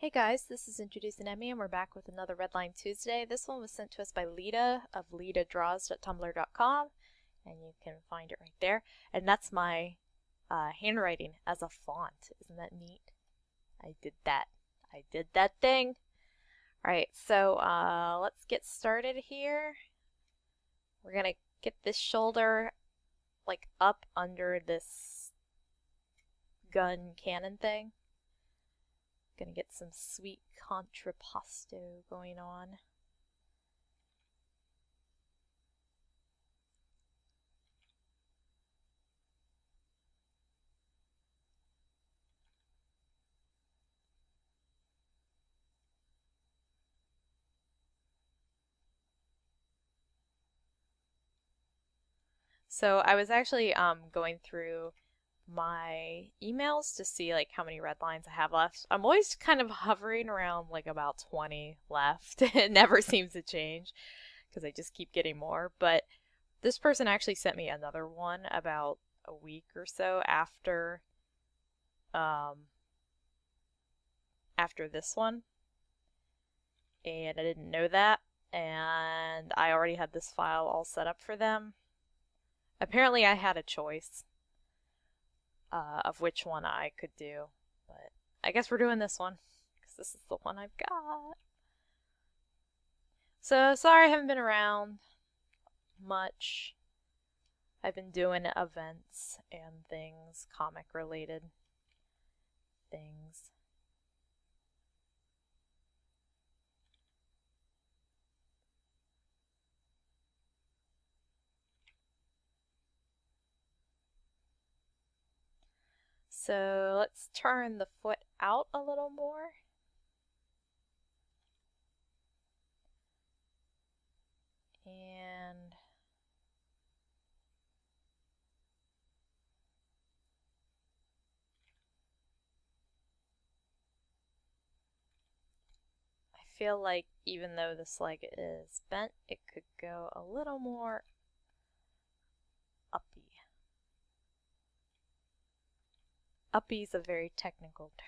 Hey guys, this is IntroducingEmy and we're back with another Redline Tuesday. This one was sent to us by Lita of litadraws.tumblr.com and you can find it right there. And that's my handwriting as a font. Isn't that neat? I did that. I did that thing. Alright, so let's get started here. We're gonna get this shoulder like up under this gun cannon thing. Gonna get some sweet contrapposto going on. So I was actually going through my emails to see like how many red lines I have left. I'm always kind of hovering around like about 20 left. It never seems to change because I just keep getting more. But this person actually sent me another one about a week or so after this one, and I didn't know that, and I already had this file all set up for them. Apparently I had a choice of which one I could do, but I guess we're doing this one because this is the one I've got. So sorry I haven't been around much. I've been doing events and things, comic related things. So let's turn the foot out a little more. And I feel like even though this leg is bent, it could go a little more uppy. Uppy is a very technical term.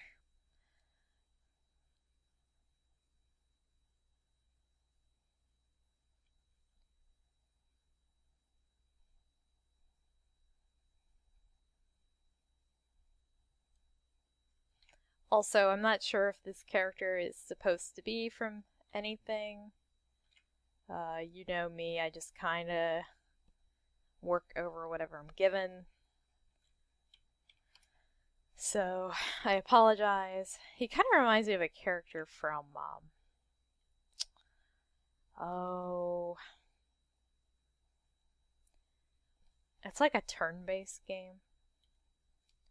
Also, I'm not sure if this character is supposed to be from anything. You know me, I just kind of work over whatever I'm given. So, I apologize. He kind of reminds me of a character from, it's like a turn-based game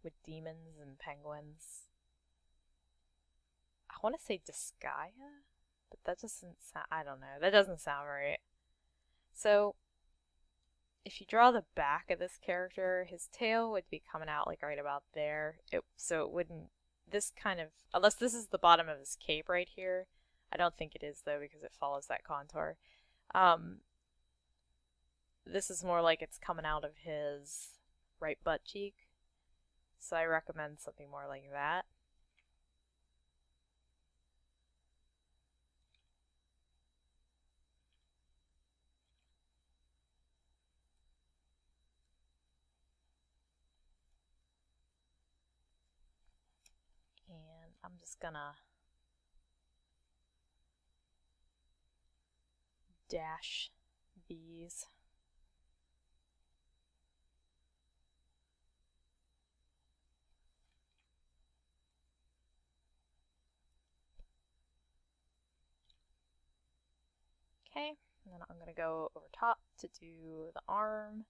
with demons and penguins. I want to say Disgaea, but that doesn't sound, I don't know, that doesn't sound right. So, if you draw the back of this character, his tail would be coming out like right about there. So it wouldn't, this kind of, unless this is the bottom of his cape right here. I don't think it is though because it follows that contour. This is more like it's coming out of his right butt cheek. So I recommend something more like that. And I'm just gonna dash these. Okay, and then I'm gonna go over top to do the arm.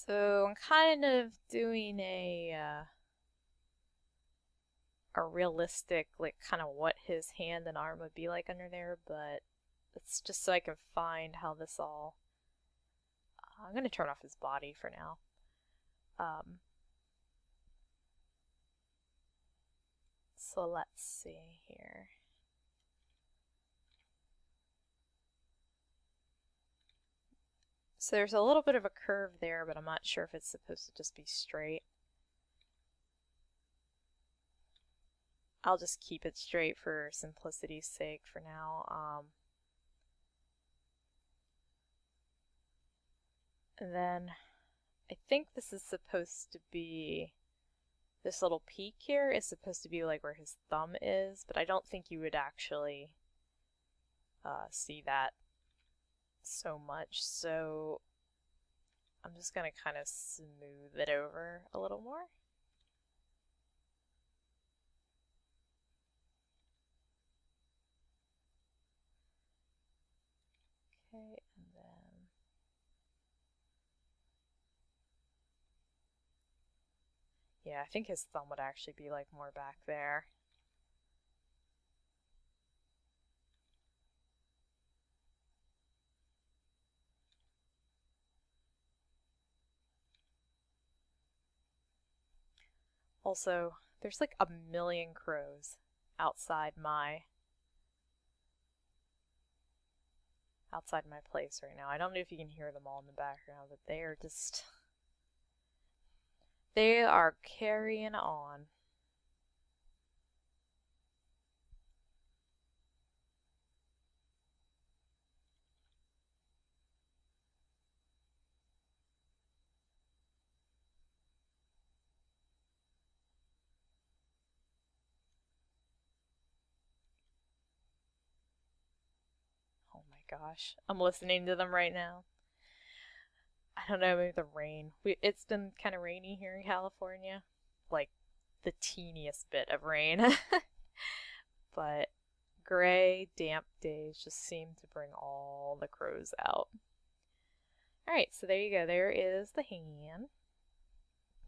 So I'm kind of doing a realistic, like kind of what his hand and arm would be like under there, but it's just so I can find how this all. I'm gonna turn off his body for now. So let's see here. So there's a little bit of a curve there, but I'm not sure if it's supposed to just be straight. I'll just keep it straight for simplicity's sake for now. And then I think this is supposed to be, this little peak here is supposed to be like where his thumb is, but I don't think you would actually see that so much. So I'm just going to kind of smooth it over a little more. Okay, and then yeah, I think his thumb would actually be like more back there. Also, there's like a million crows outside my place right now. I don't know if you can hear them all in the background, but they are just, they are carrying on. Oh my gosh, I'm listening to them right now. I don't know, maybe the rain. It's been kind of rainy here in California. Like, the teeniest bit of rain. But gray, damp days just seem to bring all the crows out. Alright, so there you go. There is the hand.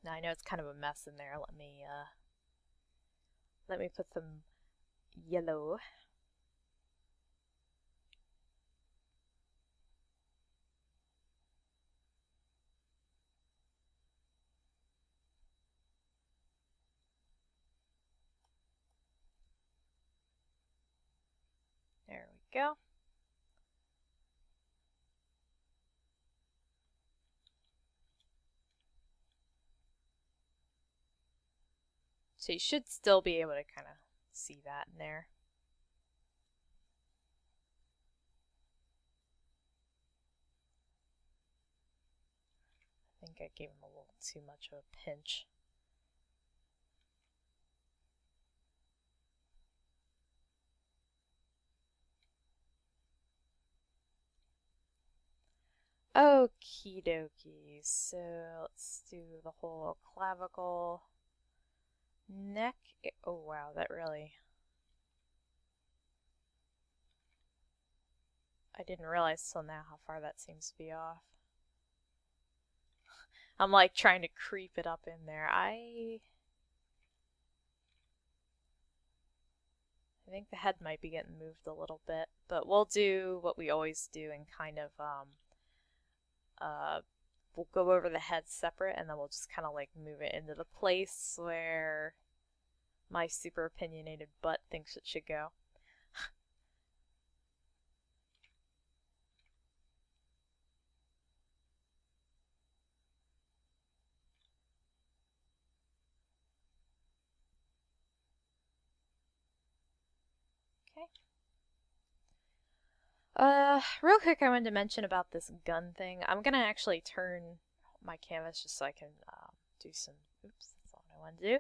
Now I know it's kind of a mess in there. Let me put some yellow. There we go. So you should still be able to kind of see that in there. I think I gave him a little too much of a pinch. Okie dokie, so let's do the whole clavicle, neck. Oh wow, that really, I didn't realize till now how far that seems to be off. I'm like trying to creep it up in there. I think the head might be getting moved a little bit, but we'll do what we always do and kind of we'll go over the head separate, and then we'll just kind of like move it into the place where my super opinionated butt thinks it should go. Real quick, I wanted to mention about this gun thing. I'm gonna actually turn my canvas just so I can do some, oops, that's all I wanted to do.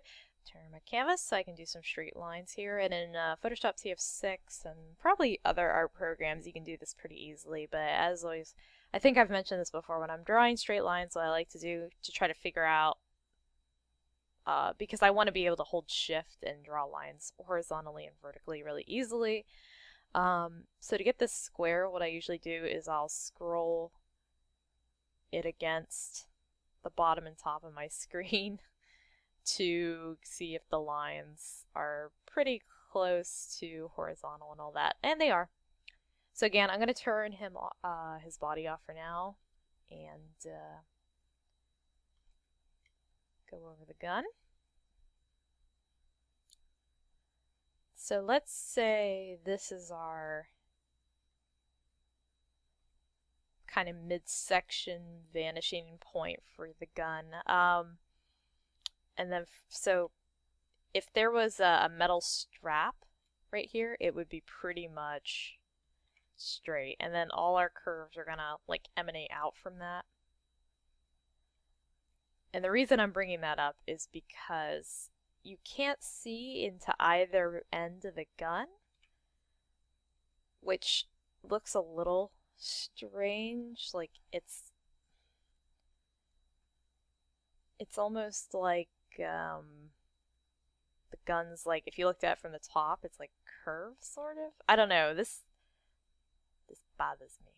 Turn my canvas so I can do some straight lines here. And in Photoshop TF6 and probably other art programs, you can do this pretty easily. But as always, I think I've mentioned this before, when I'm drawing straight lines, what I like to do to try to figure out, because I want to be able to hold shift and draw lines horizontally and vertically really easily. So to get this square, what I usually do is I'll scroll it against the bottom and top of my screen to see if the lines are pretty close to horizontal and all that, and they are. So again, I'm going to turn him his body off for now and go over the gun. So let's say this is our kind of midsection vanishing point for the gun. And then, so if there was a metal strap right here, it would be pretty much straight. And then all our curves are gonna like emanate out from that. And the reason I'm bringing that up is because you can't see into either end of the gun, which looks a little strange. Like it's almost like the gun's like, if you looked at it from the top, it's like curved sort of. I don't know. This bothers me.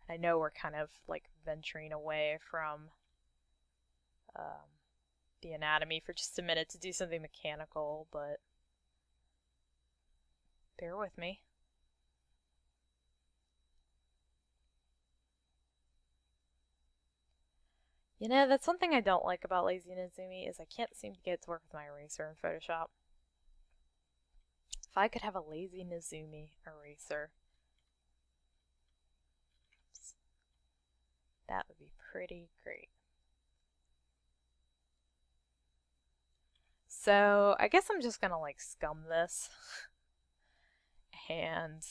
I know we're kind of like venturing away from the anatomy for just a minute to do something mechanical, but bear with me. You know, that's one thing I don't like about Lazy Inazumi is I can't seem to get it to work with my eraser in Photoshop. If I could have a Lazy Inazumi eraser, that would be pretty great. So I guess I'm just gonna like scum this and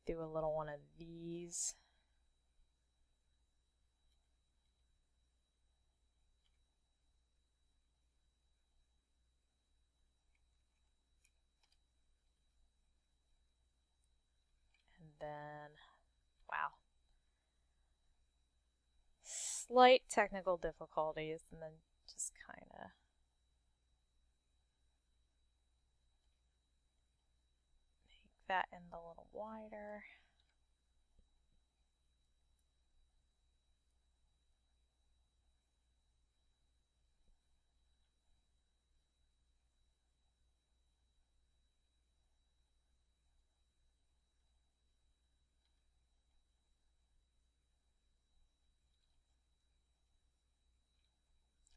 do a little one of these. And then, wow. Slight technical difficulties, and then just kind of make that end a little wider.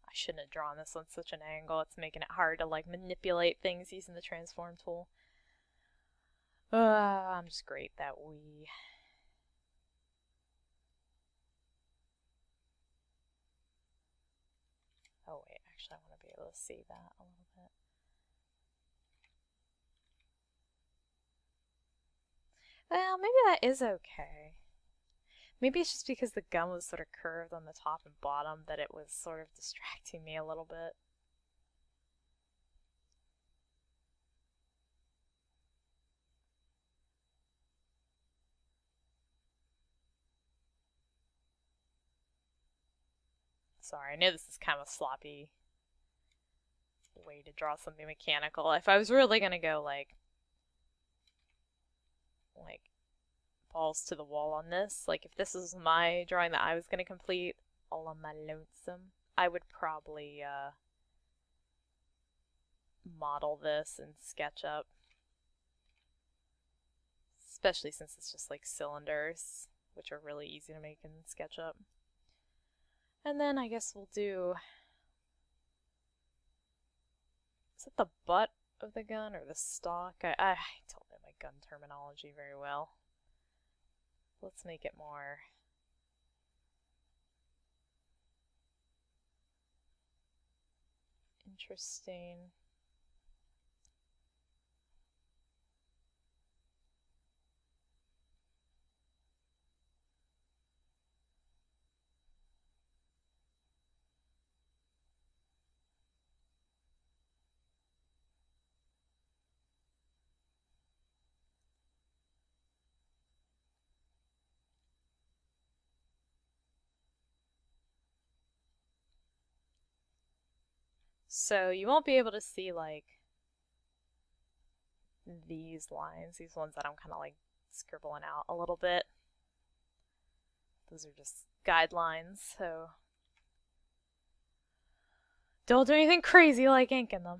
I shouldn't have drawn this on such an angle. It's making it hard to like manipulate things using the transform tool. I'm just great that we... Oh wait, actually I want to be able to see that a little bit. Well, maybe that is okay. Maybe it's just because the gun was sort of curved on the top and bottom that it was sort of distracting me a little bit. Sorry, I know this is kind of a sloppy way to draw something mechanical. If I was really gonna go like balls to the wall on this, like if this was my drawing that I was gonna complete all on my lonesome, I would probably model this in SketchUp, especially since it's just like cylinders, which are really easy to make in SketchUp. And then I guess we'll do, is it the butt of the gun or the stock? I don't know my gun terminology very well. Let's make it more interesting. So you won't be able to see like these lines, these ones that I'm kind of like scribbling out a little bit. Those are just guidelines, so don't do anything crazy like inking them.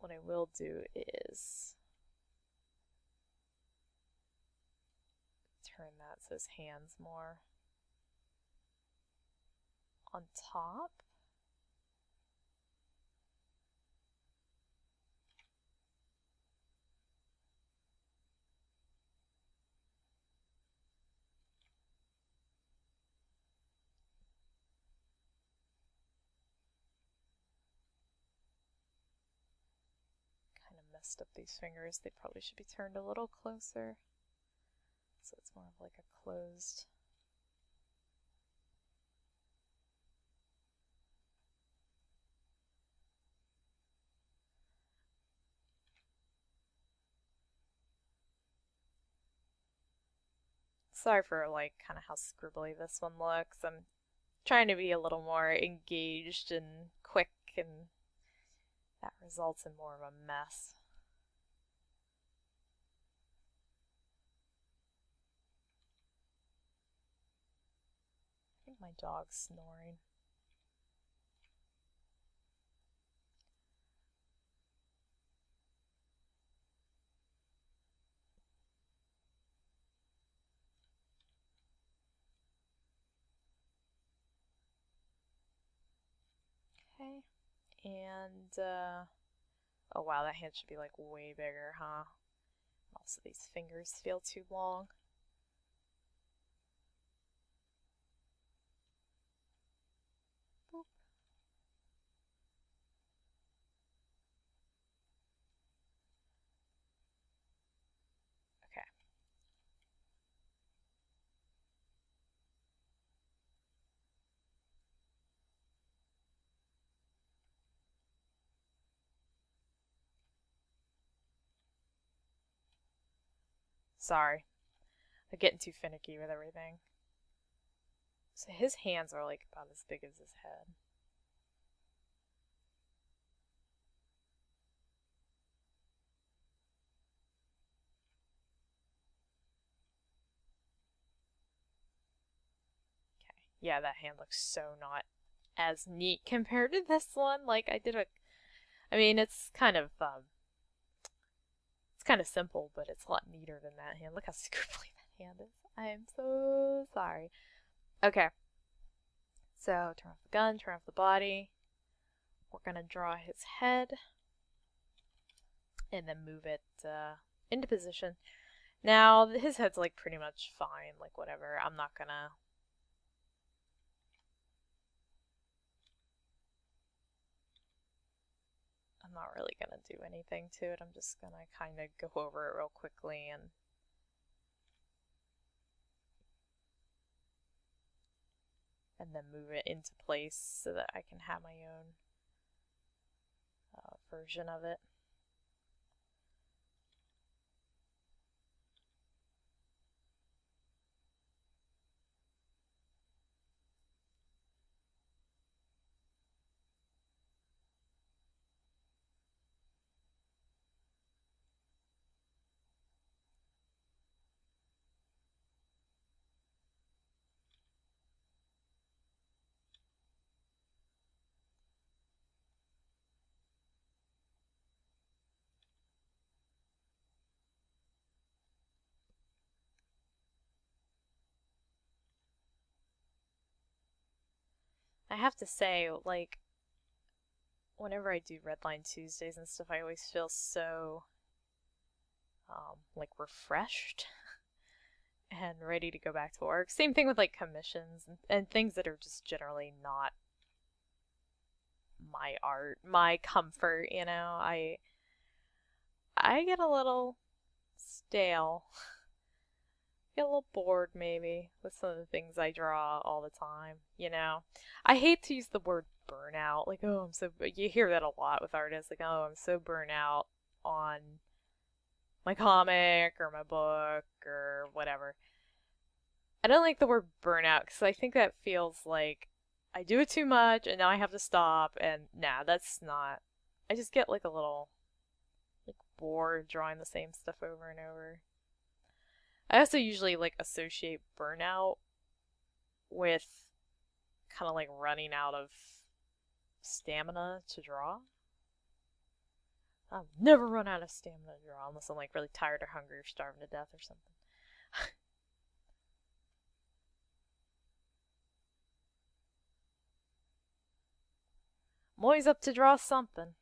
what I will do is turn that so his hand's more on top. Messed up these fingers. They probably should be turned a little closer, so it's more of like a closed. Sorry for like kind of how scribbly this one looks. I'm trying to be a little more engaged and quick, and that results in more of a mess. I think my dog's snoring. Okay, and oh wow, that hand should be like way bigger, huh? Also, these fingers feel too long. Boop. Okay. Sorry. I'm getting too finicky with everything. So his hands are like about as big as his head. Okay. Yeah, that hand looks so not as neat compared to this one. Like I mean, it's kind of simple, but it's a lot neater than that hand. Look how scribbly that hand is. I am so sorry. Okay. So turn off the gun, turn off the body. We're gonna draw his head and then move it into position. Now his head's like pretty much fine, like whatever. I'm not really gonna do anything to it. I'm just gonna kind of go over it real quickly and then move it into place so that I can have my own version of it. I have to say, like, whenever I do Redline Tuesdays and stuff, I always feel so, like, refreshed and ready to go back to work. Same thing with, like, commissions and things that are just generally not my art, my comfort, you know? I get a little stale. Get a little bored maybe with some of the things I draw all the time, you know. I hate to use the word burnout. Like, oh, you hear that a lot with artists, like, oh, I'm so burnt out on my comic or my book or whatever. I don't like the word burnout because I think that feels like I do it too much and now I have to stop, and nah, that's not. I just get like a little like bored drawing the same stuff over and over. I also usually like associate burnout with kind of like running out of stamina to draw. I'll never run out of stamina to draw unless I'm like really tired or hungry or starving to death or something. I'm always up to draw something.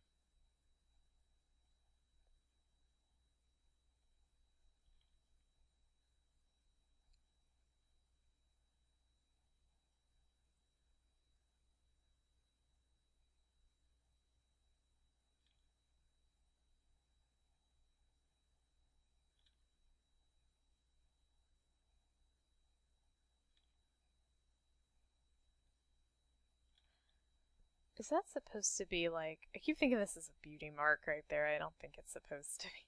Is that supposed to be like... I keep thinking this is a beauty mark right there. I don't think it's supposed to be.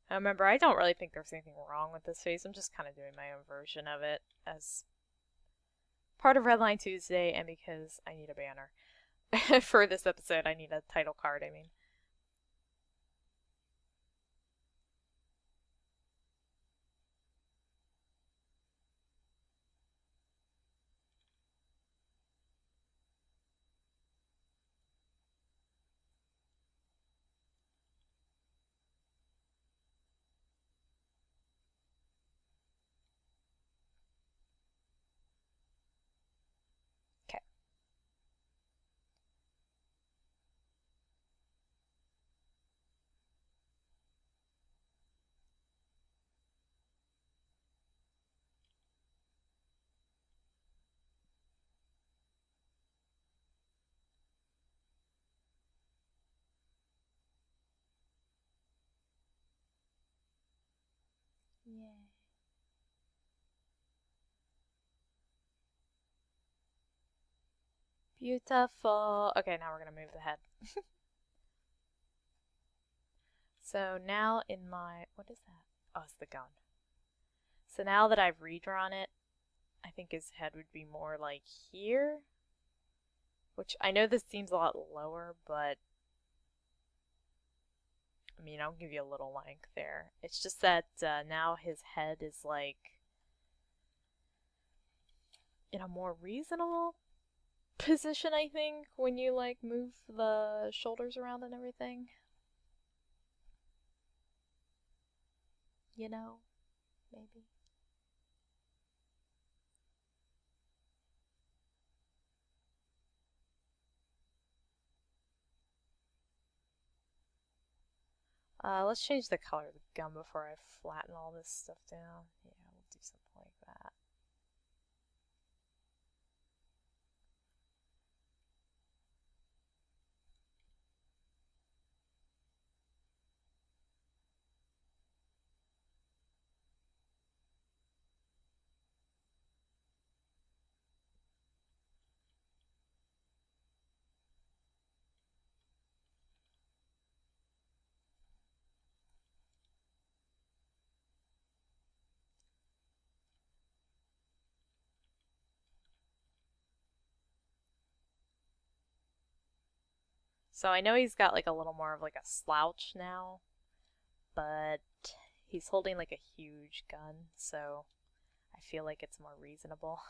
Now remember, I don't really think there's anything wrong with this face. I'm just kind of doing my own version of it as part of Redline Tuesday and because I need a banner. For this episode, I need a title card, I mean. Okay. Yay. Beautiful. Okay, now we're going to move the head. So now in my... What is that? Oh, it's the gun. So now that I've redrawn it, I think his head would be more like here. Which, I know this seems a lot lower, but... I mean, I'll give you a little length there. It's just that now his head is like... in a more reasonable position, I think, when you like move the shoulders around and everything. You know, maybe. Let's change the color of the gun before I flatten all this stuff down. Yeah, we'll do something like that. So I know he's got like a little more of like a slouch now, but he's holding like a huge gun, so I feel like it's more reasonable.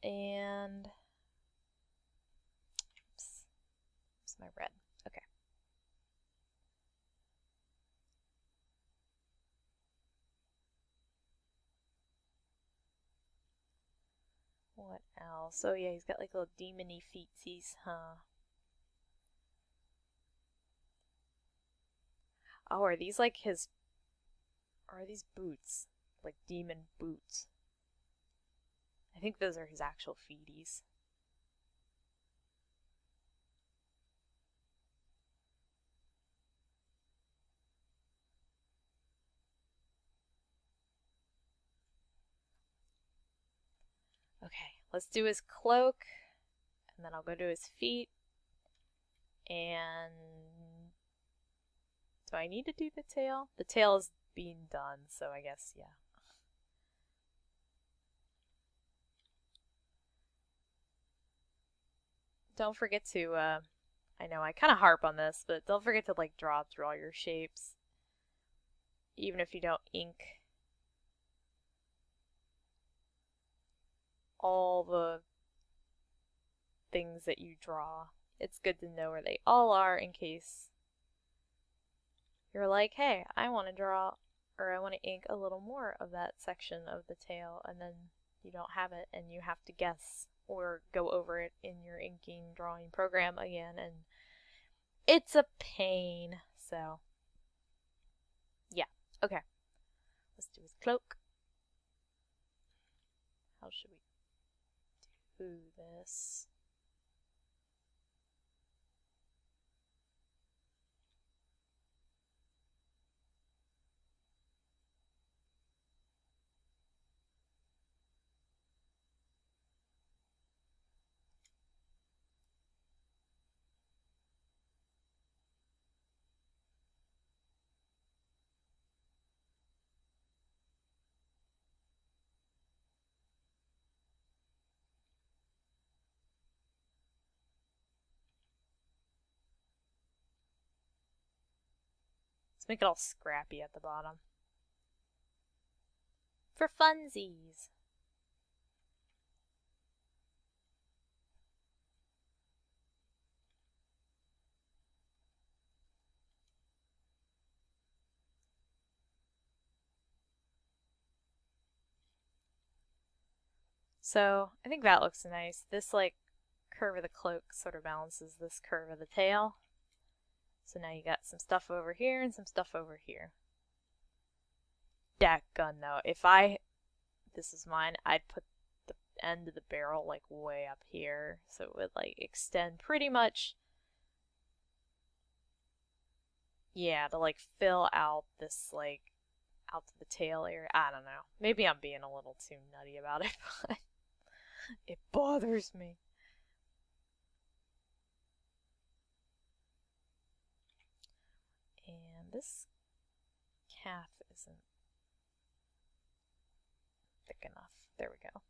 And oops, it's my red. Okay. What else? Oh yeah, he's got like little demon-y feetsies, huh? Oh, are these like his... Or are these boots? Like demon boots? I think those are his actual feeties. Okay, let's do his cloak, and then I'll go to his feet, and... Do I need to do the tail? The tail is being done, so I guess, yeah. Don't forget to, I know I kind of harp on this, but don't forget to like draw through all your shapes. even if you don't ink all the things that you draw, it's good to know where they all are in case you're like, hey, I want to draw, or I want to ink a little more of that section of the tail, and then you don't have it and you have to guess or go over it in your inking drawing program again, and it's a pain. So yeah, okay, let's do his cloak. How should we do this? Make it all scrappy at the bottom. For funsies. So I think that looks nice. This like curve of the cloak sort of balances this curve of the tail. So now you got some stuff over here and some stuff over here. Dadgun though, if this is mine, I'd put the end of the barrel like way up here, so it would like extend pretty much, yeah, to like fill out this like out to the tail area. I don't know. Maybe I'm being a little too nutty about it, but it bothers me. And this calf isn't thick enough. There we go.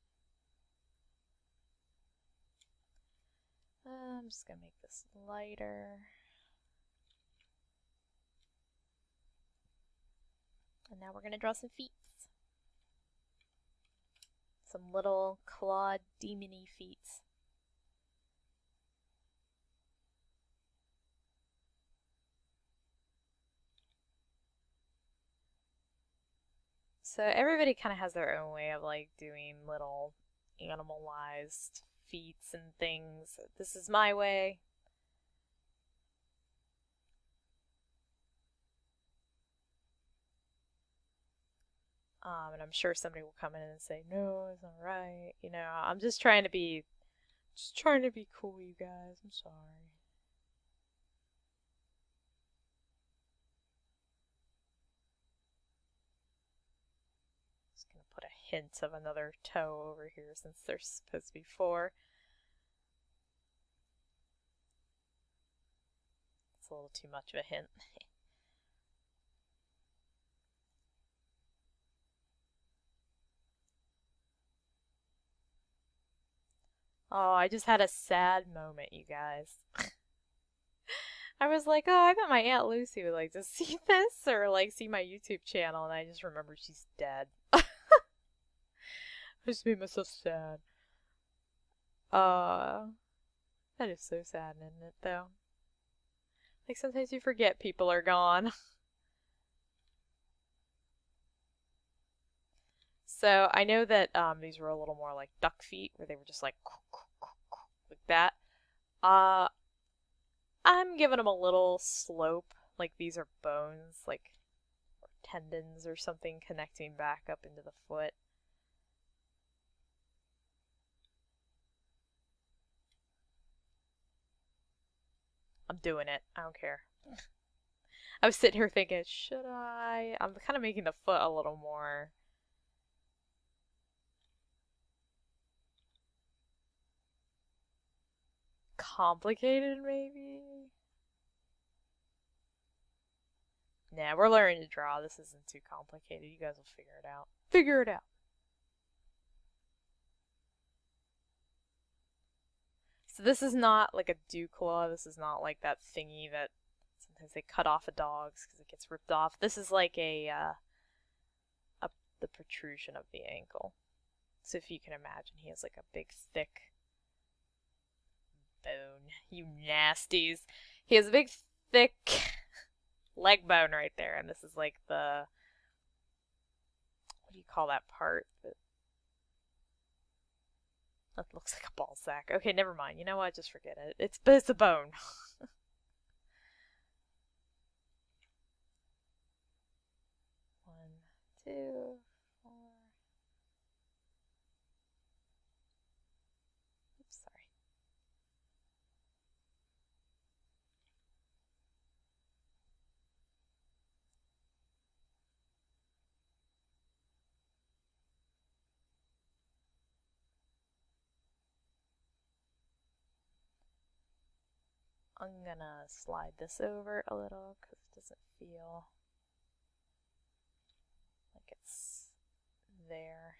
I'm just gonna make this lighter. And now we're gonna draw some feet. Some little clawed demony feet. So everybody kind of has their own way of like doing little animalized feats and things. This is my way. And I'm sure somebody will come in and say, no, it's not right. You know, I'm just trying to be cool, you guys. I'm sorry. Just gonna put a hint of another toe over here since there's supposed to be 4. It's a little too much of a hint. Oh, I just had a sad moment, you guys. I was like, oh, I bet my Aunt Lucy would like to see this or like see my YouTube channel, and I just remembered she's dead. I just made myself sad. That is so sad, isn't it, though? Like, sometimes you forget people are gone. So, I know that these were a little more like duck feet, where they were just like that. I'm giving them a little slope, like these are bones, like or tendons or something connecting back up into the foot. I'm doing it. I don't care. I was sitting here thinking, should I? I'm kind of making the foot a little more complicated, maybe? Nah, we're learning to draw. This isn't too complicated. You guys will figure it out. Figure it out. So this is not like a dew claw. This is not like that thingy that sometimes they cut off of dogs because it gets ripped off. This is like a the protrusion of the ankle. So if you can imagine, he has like a big, thick bone. You nasties. He has a big, thick leg bone right there, and this is like the, what do you call that part? That looks like a ball sack. Okay, never mind. You know what? Just forget it. It's a bone. One, two, four. Oops, sorry. I'm gonna slide this over a little because it doesn't feel like it's there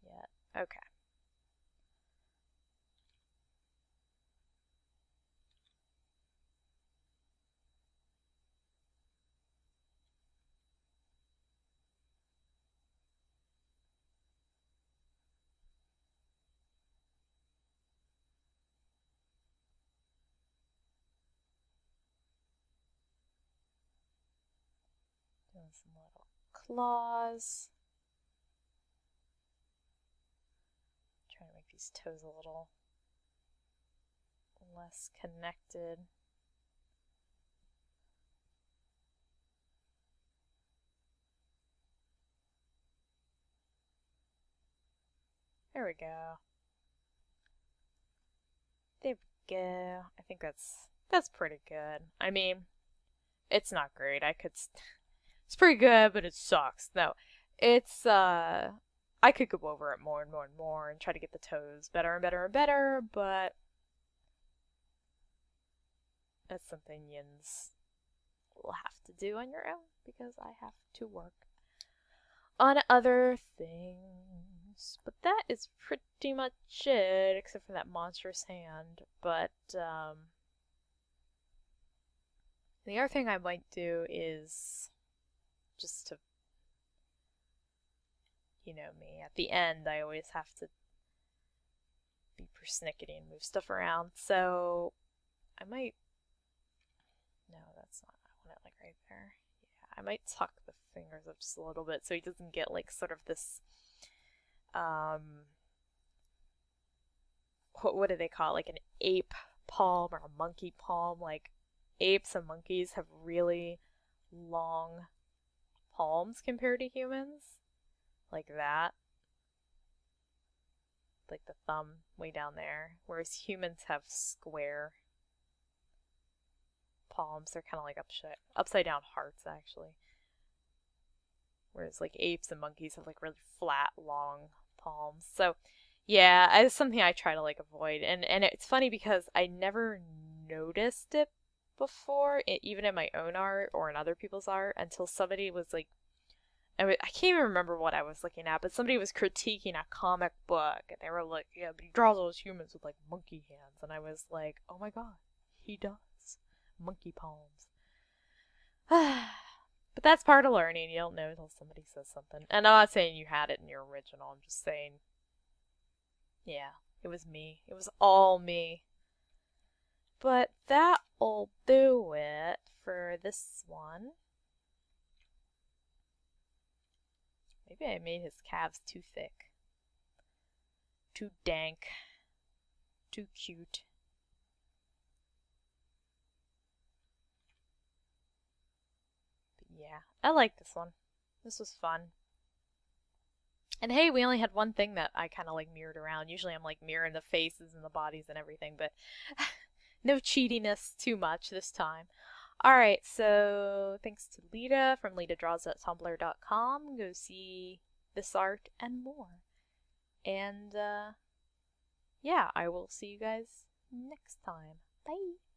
yet. Okay. Doing some little claws. Trying to make these toes a little less connected. There we go. There we go. I think that's pretty good. I mean, it's not great. It's pretty good, but it sucks. No, it's I could go over it more and more and more and try to get the toes better and better and better, but that's something yins will have to do on your own because I have to work on other things. But that is pretty much it, except for that monstrous hand. But the other thing I might do is just to, you know me, at the end I always have to be persnickety and move stuff around, so I might, no, that's not, I want it like right there. Yeah, I might tuck the fingers up just a little bit so he doesn't get like sort of this, what do they call it? Like an ape palm or a monkey palm. Like apes and monkeys have really long palms compared to humans. Like that. Like the thumb way down there. Whereas humans have square palms. They're kind of like upside down hearts, actually. Whereas like apes and monkeys have like really flat, long palms. So yeah, it's something I try to like avoid. And it's funny because I never noticed it before, even in my own art or in other people's art, until somebody was like, I can't even remember what I was looking at, but somebody was critiquing a comic book, and they were like, yeah, but he draws those humans with like monkey hands. And I was like, oh my god, he does. Monkey palms. But that's part of learning. You don't know until somebody says something. And I'm not saying you had it in your original. I'm just saying, yeah, it was me. It was all me. But that'll do it for this one. Maybe I made his calves too thick. Too dank. Too cute. Yeah, I like this one. This was fun. And hey, we only had one thing that I kind of like mirrored around. Usually I'm like mirroring the faces and the bodies and everything, but no cheatiness too much this time. Alright, so thanks to Lita from litadraws.tumblr.com. Go see this art and more. And yeah, I will see you guys next time. Bye!